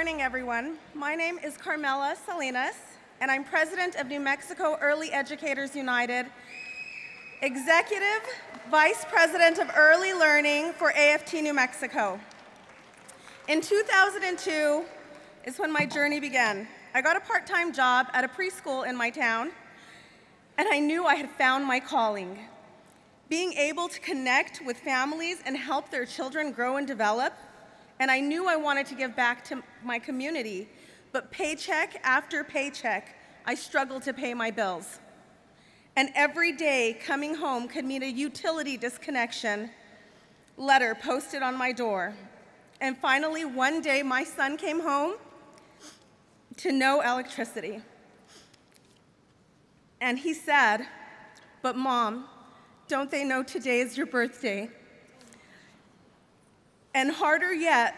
morning, everyone. My name is Carmella Salinas, and I'm president of New Mexico Early Educators United, executive vice president of early learning for AFT New Mexico. In 2002 is when my journey began. I got a part-time job at a preschool in my town, and I knew I had found my calling. Being able to connect with families and help their children grow and develop, and I knew I wanted to give back to my community, but paycheck after paycheck, I struggled to pay my bills. And every day coming home could mean a utility disconnection letter posted on my door. And finally, one day, my son came home to no electricity. And he said, "But Mom, don't they know today is your birthday?" And harder yet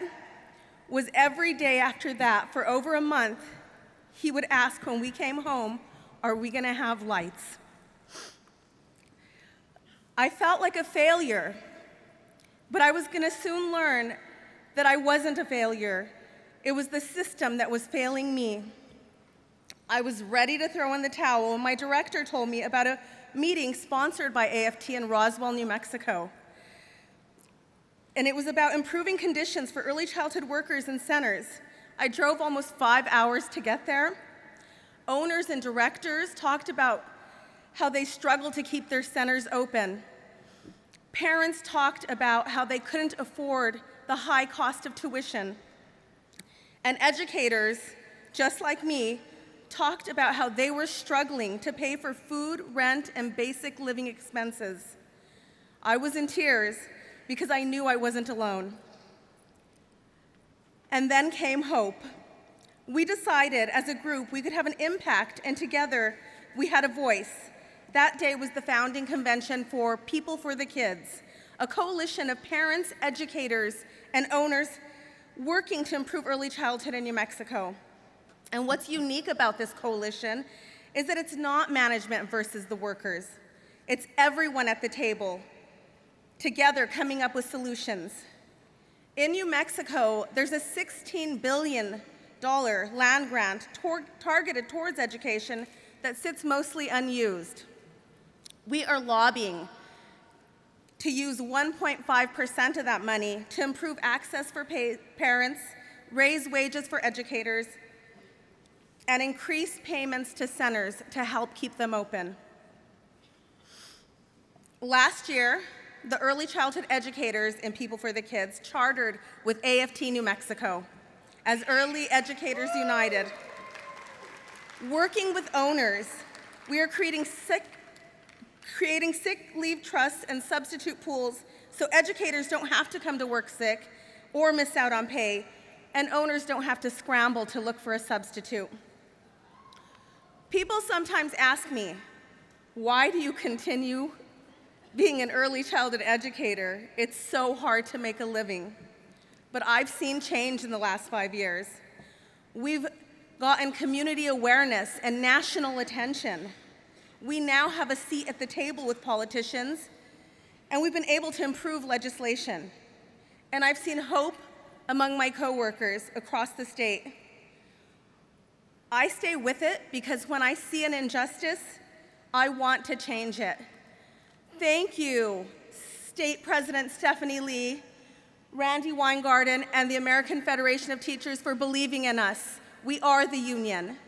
was every day after that, for over a month, he would ask when we came home, "Are we gonna have lights?" I felt like a failure, but I was gonna soon learn that I wasn't a failure. It was the system that was failing me. I was ready to throw in the towel when my director told me about a meeting sponsored by AFT in Roswell, New Mexico. And it was about improving conditions for early childhood workers and centers. I drove almost 5 hours to get there. Owners and directors talked about how they struggled to keep their centers open. Parents talked about how they couldn't afford the high cost of tuition. And educators, just like me, talked about how they were struggling to pay for food, rent, and basic living expenses. I was in tears because I knew I wasn't alone. And then came hope. We decided as a group we could have an impact, and together we had a voice. That day was the founding convention for People for the Kids, a coalition of parents, educators, and owners working to improve early childhood in New Mexico. And what's unique about this coalition is that it's not management versus the workers. It's everyone at the table, together coming up with solutions. In New Mexico, there's a $16 billion land grant targeted towards education that sits mostly unused. We are lobbying to use 1.5% of that money to improve access for parents, raise wages for educators, and increase payments to centers to help keep them open. Last year, the early childhood educators in People for the Kids chartered with AFT New Mexico as Early Educators United. Working with owners, we are creating sick leave trusts and substitute pools so educators don't have to come to work sick or miss out on pay, and owners don't have to scramble to look for a substitute. People sometimes ask me, why do you continue being an early childhood educator? It's so hard to make a living. But I've seen change in the last 5 years. We've gotten community awareness and national attention. We now have a seat at the table with politicians, and we've been able to improve legislation. And I've seen hope among my coworkers across the state. I stay with it because when I see an injustice, I want to change it. Thank you, State President Stephanie Lee, Randy Weingarten, and the American Federation of Teachers for believing in us. We are the union.